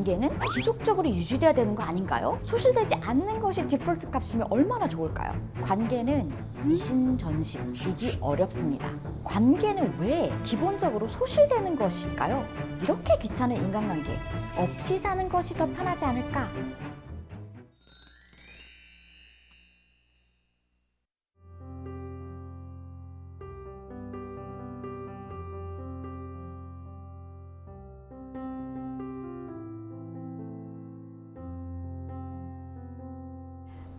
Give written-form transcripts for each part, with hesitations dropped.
관계는 지속적으로 유지돼야 되는 거 아닌가요? 소실되지 않는 것이 디폴트 값이면 얼마나 좋을까요? 관계는 이신전식이기 어렵습니다. 관계는 왜 기본적으로 소실되는 것일까요? 이렇게 귀찮은 인간관계 없이 사는 것이 더 편하지 않을까?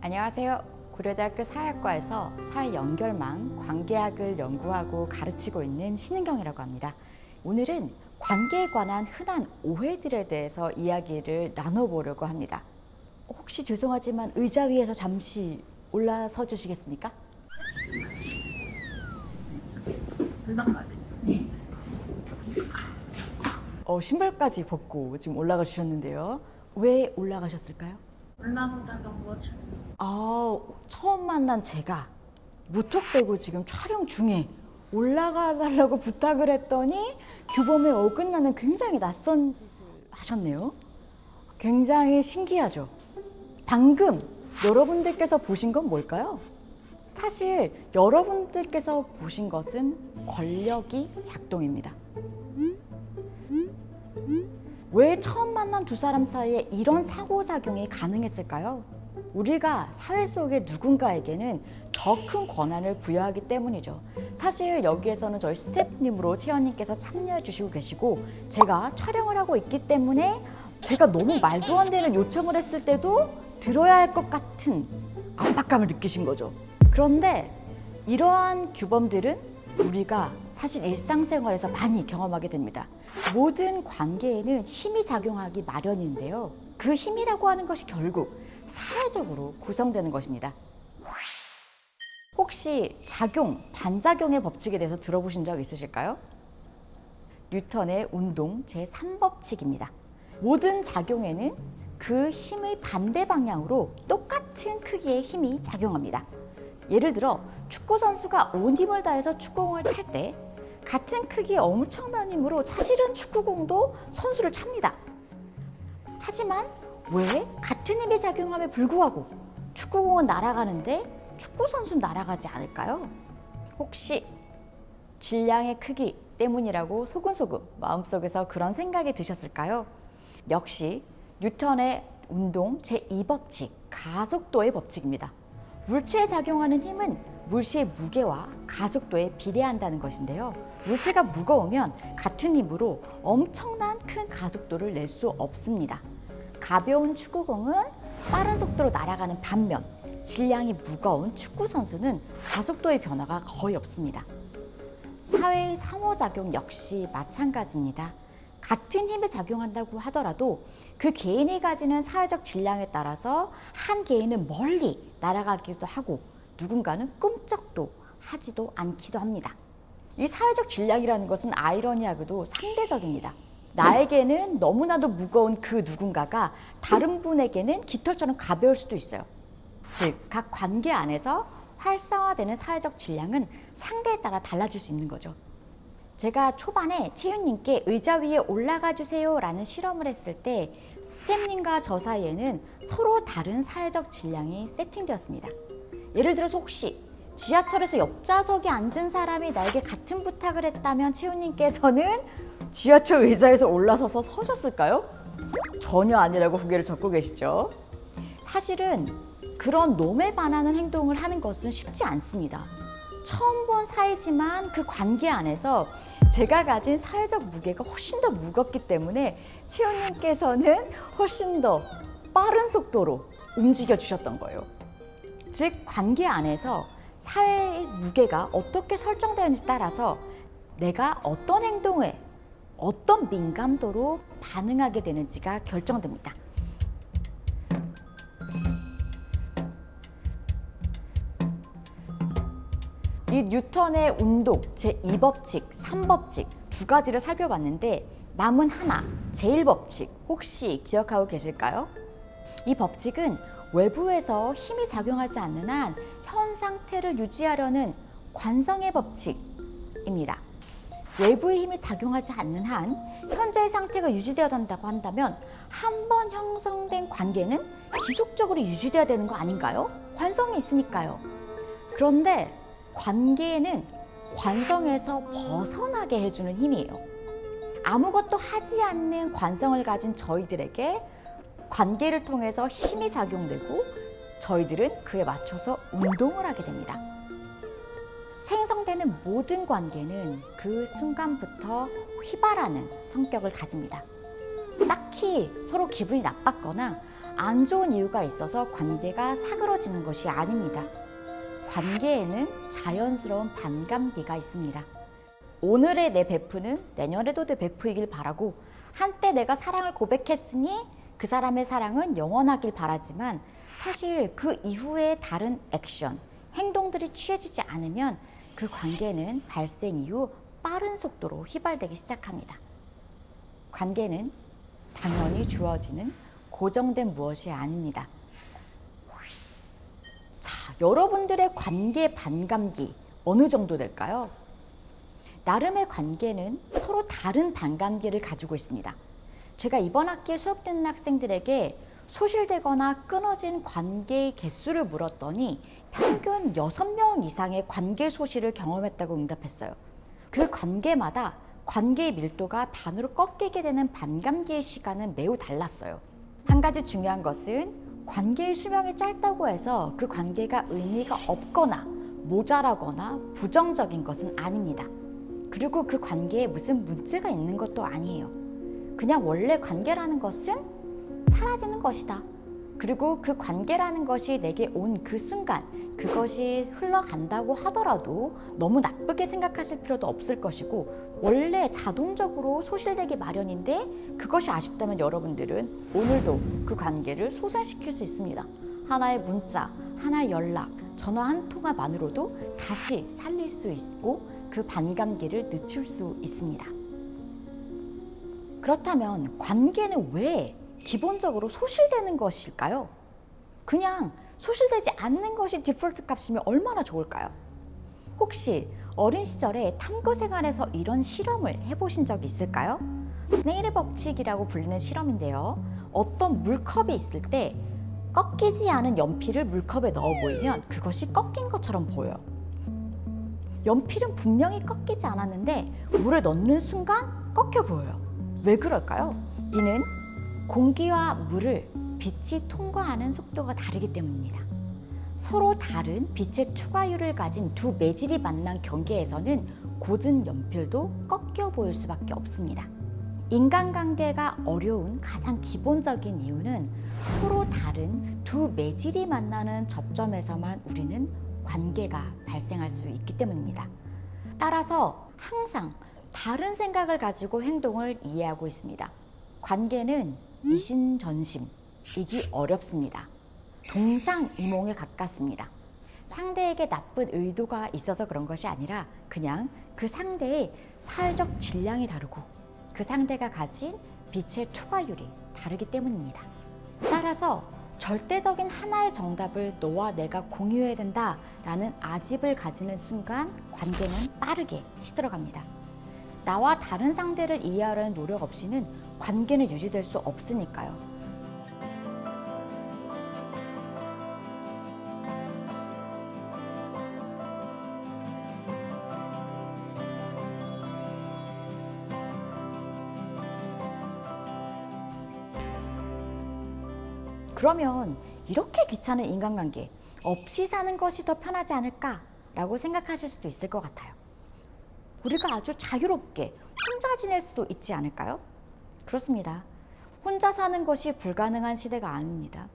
안녕하세요. 고려대학교 사회학과에서 사회연결망, 관계학을 연구하고 가르치고 있는 신은경이라고 합니다. 오늘은 관계에 관한 흔한 오해들에 대해서 이야기를 나눠보려고 합니다. 혹시 죄송하지만 의자 위에서 잠시 올라서 주시겠습니까? 신발까지 벗고 지금 올라가 주셨는데요. 왜 올라가셨을까요? 올라보다가 뭐 처음 만난 제가 무턱대고 지금 촬영 중에 올라가 달라고 부탁을 했더니 규범에 어긋나는 굉장히 낯선 짓을 하셨네요. 굉장히 신기하죠? 방금 여러분들께서 보신 건 뭘까요? 사실 여러분들께서 보신 것은 권력이 작동입니다. 왜 처음 만난 두 사람 사이에 이런 상호작용이 가능했을까요? 우리가 사회 속의 누군가에게는 더 큰 권한을 부여하기 때문이죠. 사실 여기에서는 저희 스태프님으로 채연님께서 참여해 주시고 계시고 제가 촬영을 하고 있기 때문에 제가 너무 말도 안 되는 요청을 했을 때도 들어야 할 것 같은 압박감을 느끼신 거죠. 그런데 이러한 규범들은 우리가 사실 일상생활에서 많이 경험하게 됩니다. 모든 관계에는 힘이 작용하기 마련인데요. 그 힘이라고 하는 것이 결국 사회적으로 구성되는 것입니다. 혹시 작용, 반작용의 법칙에 대해서 들어보신 적 있으실까요? 뉴턴의 운동 제3법칙입니다. 모든 작용에는 그 힘의 반대 방향으로 똑같은 크기의 힘이 작용합니다. 예를 들어 축구 선수가 온 힘을 다해서 축구공을 찰 때 같은 크기의 엄청난 힘으로 사실은 축구공도 선수를 찹니다. 하지만 왜 같은 힘이 작용함에 불구하고 축구공은 날아가는데 축구 선수는 날아가지 않을까요? 혹시 질량의 크기 때문이라고 소근소근 마음속에서 그런 생각이 드셨을까요? 역시 뉴턴의 운동 제2법칙, 가속도의 법칙입니다. 물체에 작용하는 힘은 물체의 무게와 가속도에 비례한다는 것인데요. 물체가 무거우면 같은 힘으로 엄청난 큰 가속도를 낼 수 없습니다. 가벼운 축구공은 빠른 속도로 날아가는 반면 질량이 무거운 축구 선수는 가속도의 변화가 거의 없습니다. 사회의 상호작용 역시 마찬가지입니다. 같은 힘에 작용한다고 하더라도 그 개인이 가지는 사회적 질량에 따라서 한 개인은 멀리 날아가기도 하고 누군가는 꿈쩍도 하지도 않기도 합니다. 이 사회적 질량이라는 것은 아이러니하게도 상대적입니다. 나에게는 너무나도 무거운 그 누군가가 다른 분에게는 깃털처럼 가벼울 수도 있어요. 즉, 각 관계 안에서 활성화되는 사회적 질량은 상대에 따라 달라질 수 있는 거죠. 제가 초반에 채윤님께 의자 위에 올라가 주세요 라는 실험을 했을 때 스태프님과 저 사이에는 서로 다른 사회적 질량이 세팅되었습니다. 예를 들어서 혹시 지하철에서 옆좌석에 앉은 사람이 나에게 같은 부탁을 했다면 채윤님께서는 지하철 의자에서 올라서서 서셨을까요? 전혀 아니라고 고개를 젓고 계시죠. 사실은 그런 놈에 반하는 행동을 하는 것은 쉽지 않습니다. 처음 본 사이지만 그 관계 안에서 제가 가진 사회적 무게가 훨씬 더 무겁기 때문에 채연님께서는 훨씬 더 빠른 속도로 움직여 주셨던 거예요. 즉, 관계 안에서 사회의 무게가 어떻게 설정되는지 따라서 내가 어떤 행동에 어떤 민감도로 반응하게 되는지가 결정됩니다. 이 뉴턴의 운동 제2법칙, 3법칙 두 가지를 살펴봤는데 남은 하나, 제1법칙 혹시 기억하고 계실까요? 이 법칙은 외부에서 힘이 작용하지 않는 한 현 상태를 유지하려는 관성의 법칙입니다. 외부의 힘이 작용하지 않는 한 현재의 상태가 유지되어야 한다고 한다면 한 번 형성된 관계는 지속적으로 유지돼야 되는 거 아닌가요? 관성이 있으니까요. 그런데 관계에는 관성에서 벗어나게 해주는 힘이에요. 아무것도 하지 않는 관성을 가진 저희들에게 관계를 통해서 힘이 작용되고 저희들은 그에 맞춰서 운동을 하게 됩니다. 생성되는 모든 관계는 그 순간부터 휘발하는 성격을 가집니다. 딱히 서로 기분이 나빴거나 안 좋은 이유가 있어서 관계가 사그러지는 것이 아닙니다. 관계에는 자연스러운 반감기가 있습니다. 오늘의 내 베프는 내년에도 내 베프이길 바라고, 한때 내가 사랑을 고백했으니 그 사람의 사랑은 영원하길 바라지만 사실 그 이후에 다른 액션, 행동들이 취해지지 않으면 그 관계는 발생 이후 빠른 속도로 휘발되기 시작합니다. 관계는 당연히 주어지는 고정된 무엇이 아닙니다. 자, 여러분들의 관계 반감기 어느 정도 될까요? 나름의 관계는 서로 다른 반감기를 가지고 있습니다. 제가 이번 학기에 수업 듣는 학생들에게 소실되거나 끊어진 관계의 개수를 물었더니 평균 6명 이상의 관계 소실을 경험했다고 응답했어요. 그 관계마다 관계의 밀도가 반으로 꺾이게 되는 반감기의 시간은 매우 달랐어요. 한 가지 중요한 것은 관계의 수명이 짧다고 해서 그 관계가 의미가 없거나 모자라거나 부정적인 것은 아닙니다. 그리고 그 관계에 무슨 문제가 있는 것도 아니에요. 그냥 원래 관계라는 것은 사라지는 것이다. 그리고 그 관계라는 것이 내게 온 그 순간 그것이 흘러간다고 하더라도 너무 나쁘게 생각하실 필요도 없을 것이고, 원래 자동적으로 소실되기 마련인데 그것이 아쉽다면 여러분들은 오늘도 그 관계를 소생시킬 수 있습니다. 하나의 문자, 하나의 연락, 전화 한 통화만으로도 다시 살릴 수 있고 그 반감기를 늦출 수 있습니다. 그렇다면 관계는 왜 기본적으로 소실되는 것일까요? 그냥 소실되지 않는 것이 디폴트 값이면 얼마나 좋을까요? 혹시 어린 시절에 탐구 생활에서 이런 실험을 해보신 적이 있을까요? 스네일의 법칙이라고 불리는 실험인데요. 어떤 물컵이 있을 때 꺾이지 않은 연필을 물컵에 넣어 보이면 그것이 꺾인 것처럼 보여요. 연필은 분명히 꺾이지 않았는데 물에 넣는 순간 꺾여 보여요. 왜 그럴까요? 이는 공기와 물을 빛이 통과하는 속도가 다르기 때문입니다. 서로 다른 빛의 투과율을 가진 두 매질이 만난 경계에서는 고든 연필도 꺾여 보일 수밖에 없습니다. 인간관계가 어려운 가장 기본적인 이유는 서로 다른 두 매질이 만나는 접점에서만 우리는 관계가 발생할 수 있기 때문입니다. 따라서 항상 다른 생각을 가지고 행동을 이해하고 있습니다. 관계는 이신전심이기 어렵습니다. 동상이몽에 가깝습니다. 상대에게 나쁜 의도가 있어서 그런 것이 아니라 그냥 그 상대의 사회적 질량이 다르고 그 상대가 가진 빛의 투과율이 다르기 때문입니다. 따라서 절대적인 하나의 정답을 너와 내가 공유해야 된다라는 아집을 가지는 순간 관계는 빠르게 시들어갑니다. 나와 다른 상대를 이해하려는 노력 없이는 관계는 유지될 수 없으니까요. 그러면 이렇게 귀찮은 인간관계 없이 사는 것이 더 편하지 않을까라고 생각하실 수도 있을 것 같아요. 우리가 아주 자유롭게 혼자 지낼 수도 있지 않을까요? 그렇습니다. 혼자 사는 것이 불가능한 시대가 아닙니다.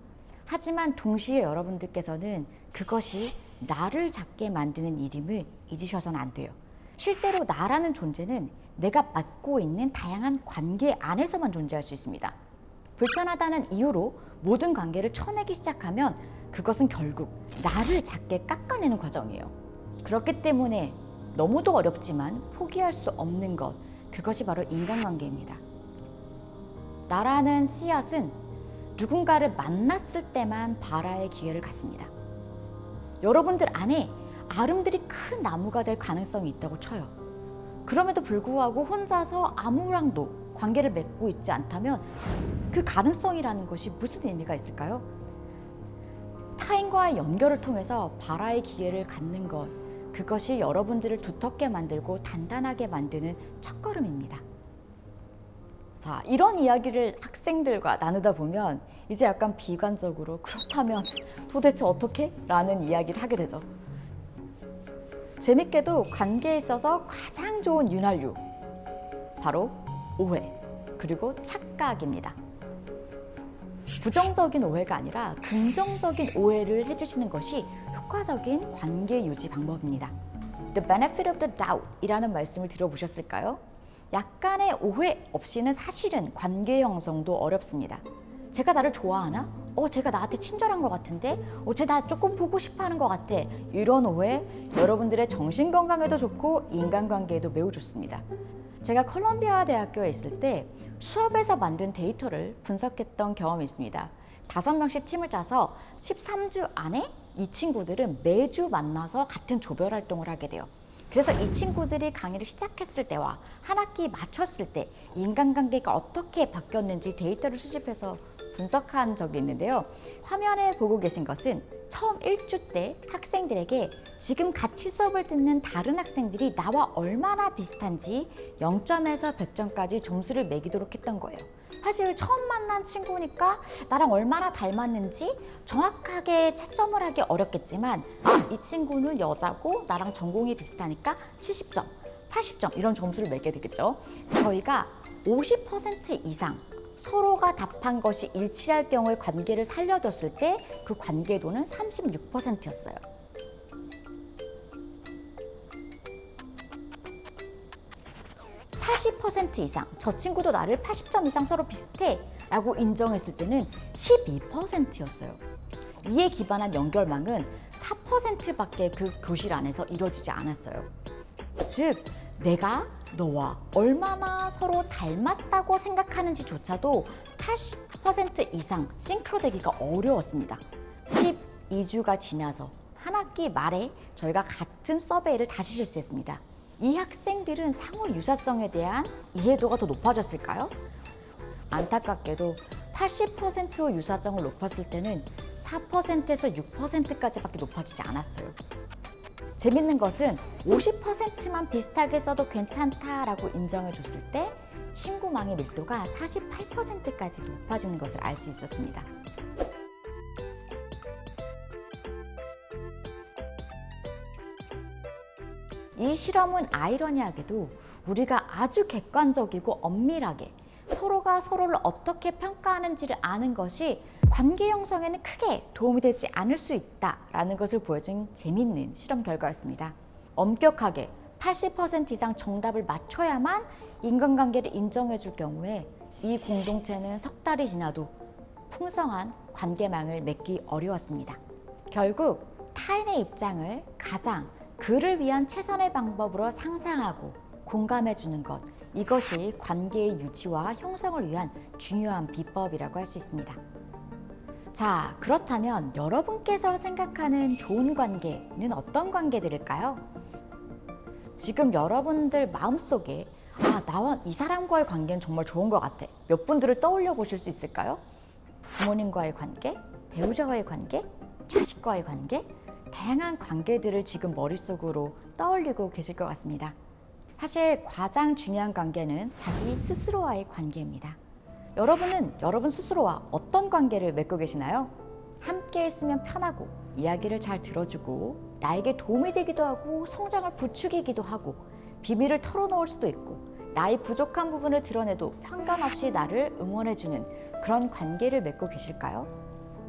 하지만 동시에 여러분들께서는 그것이 나를 작게 만드는 일임을 잊으셔서는 안 돼요. 실제로 나라는 존재는 내가 맡고 있는 다양한 관계 안에서만 존재할 수 있습니다. 불편하다는 이유로 모든 관계를 쳐내기 시작하면 그것은 결국 나를 작게 깎아내는 과정이에요. 그렇기 때문에 너무도 어렵지만 포기할 수 없는 것, 그것이 바로 인간관계입니다. 나라는 씨앗은 누군가를 만났을 때만 발화의 기회를 갖습니다. 여러분들 안에 아름드리 큰 나무가 될 가능성이 있다고 쳐요. 그럼에도 불구하고 혼자서 아무랑도 관계를 맺고 있지 않다면 그 가능성이라는 것이 무슨 의미가 있을까요? 타인과의 연결을 통해서 발화의 기회를 갖는 것, 그것이 여러분들을 두텁게 만들고 단단하게 만드는 첫걸음입니다. 자, 이런 이야기를 학생들과 나누다 보면 이제 약간 비관적으로 그렇다면 도대체 어떻게? 라는 이야기를 하게 되죠. 재밌게도 관계에 있어서 가장 좋은 윤활유, 바로 오해, 그리고 착각입니다. 부정적인 오해가 아니라 긍정적인 오해를 해주시는 것이 효과적인 관계 유지 방법입니다. The benefit of the doubt 이라는 말씀을 들어보셨을까요? 약간의 오해 없이는 사실은 관계 형성도 어렵습니다. 제가 나를 좋아하나? 제가 나한테 친절한 것 같은데? 쟤 나 조금 보고 싶어 하는 것 같아. 이런 오해, 여러분들의 정신건강에도 좋고 인간관계에도 매우 좋습니다. 제가 컬럼비아 대학교에 있을 때 수업에서 만든 데이터를 분석했던 경험이 있습니다. 5명씩 팀을 짜서 13주 안에 이 친구들은 매주 만나서 같은 조별 활동을 하게 돼요. 그래서 이 친구들이 강의를 시작했을 때와 한 학기 마쳤을 때 인간관계가 어떻게 바뀌었는지 데이터를 수집해서 분석한 적이 있는데요. 화면에 보고 계신 것은 처음 1주 때 학생들에게 지금 같이 수업을 듣는 다른 학생들이 나와 얼마나 비슷한지 0점에서 100점까지 점수를 매기도록 했던 거예요. 사실 처음 만난 친구니까 나랑 얼마나 닮았는지 정확하게 채점을 하기 어렵겠지만 이 친구는 여자고 나랑 전공이 비슷하니까 70점, 80점 이런 점수를 매게 되겠죠. 저희가 50% 이상 서로가 답한 것이 일치할 경우에 관계를 살려뒀을 때 그 관계도는 36%였어요. (80% 이상) 저 친구도 나를 80점 이상 서로 비슷해 라고 인정했을 때는 12%였어요. 이에 기반한 연결망은 4%밖에 그 교실 안에서 이루어지지 않았어요. 즉 내가 너와 얼마나 서로 닮았다고 생각하는지조차도 80% 이상 싱크로되기가 어려웠습니다. 12주가 지나서 한 학기 말에 저희가 같은 서베이를 다시 실시했습니다. 이 학생들은 상호 유사성에 대한 이해도가 더 높아졌을까요? 안타깝게도 80% 유사성을 높였을 때는 4%에서 6%까지밖에 높아지지 않았어요. 재밌는 것은 50%만 비슷하게 써도 괜찮다라고 인정해줬을 때 친구망의 밀도가 48%까지 높아지는 것을 알 수 있었습니다. 이 실험은 아이러니하게도 우리가 아주 객관적이고 엄밀하게 서로가 서로를 어떻게 평가하는지를 아는 것이 관계 형성에는 크게 도움이 되지 않을 수 있다라는 것을 보여준 재미있는 실험 결과였습니다. 엄격하게 80% 이상 정답을 맞춰야만 인간관계를 인정해줄 경우에 이 공동체는 석 달이 지나도 풍성한 관계망을 맺기 어려웠습니다. 결국 타인의 입장을 가장 그를 위한 최선의 방법으로 상상하고 공감해주는 것, 이것이 관계의 유지와 형성을 위한 중요한 비법이라고 할 수 있습니다. 자, 그렇다면 여러분께서 생각하는 좋은 관계는 어떤 관계들일까요? 지금 여러분들 마음속에 나와 이 사람과의 관계는 정말 좋은 것 같아. 몇 분들을 떠올려 보실 수 있을까요? 부모님과의 관계, 배우자와의 관계, 자식과의 관계, 다양한 관계들을 지금 머릿속으로 떠올리고 계실 것 같습니다. 사실 가장 중요한 관계는 자기 스스로와의 관계입니다. 여러분은 여러분 스스로와 어떤 관계를 맺고 계시나요? 함께 있으면 편하고 이야기를 잘 들어주고 나에게 도움이 되기도 하고 성장을 부추기기도 하고 비밀을 털어놓을 수도 있고 나의 부족한 부분을 드러내도 편견 없이 나를 응원해주는 그런 관계를 맺고 계실까요?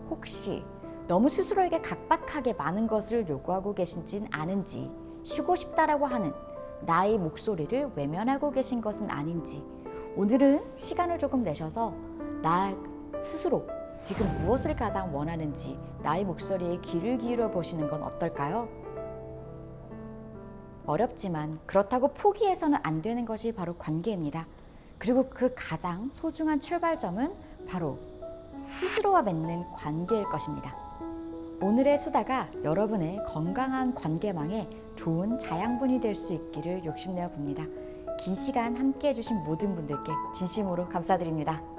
혹시 너무 스스로에게 각박하게 많은 것을 요구하고 계시진 않은지, 쉬고 싶다라고 하는 나의 목소리를 외면하고 계신 것은 아닌지, 오늘은 시간을 조금 내셔서 나 스스로 지금 무엇을 가장 원하는지 나의 목소리에 귀를 기울여 보시는 건 어떨까요? 어렵지만 그렇다고 포기해서는 안 되는 것이 바로 관계입니다. 그리고 그 가장 소중한 출발점은 바로 스스로와 맺는 관계일 것입니다. 오늘의 수다가 여러분의 건강한 관계망에 좋은 자양분이 될 수 있기를 욕심내어 봅니다. 긴 시간 함께 해주신 모든 분들께 진심으로 감사드립니다.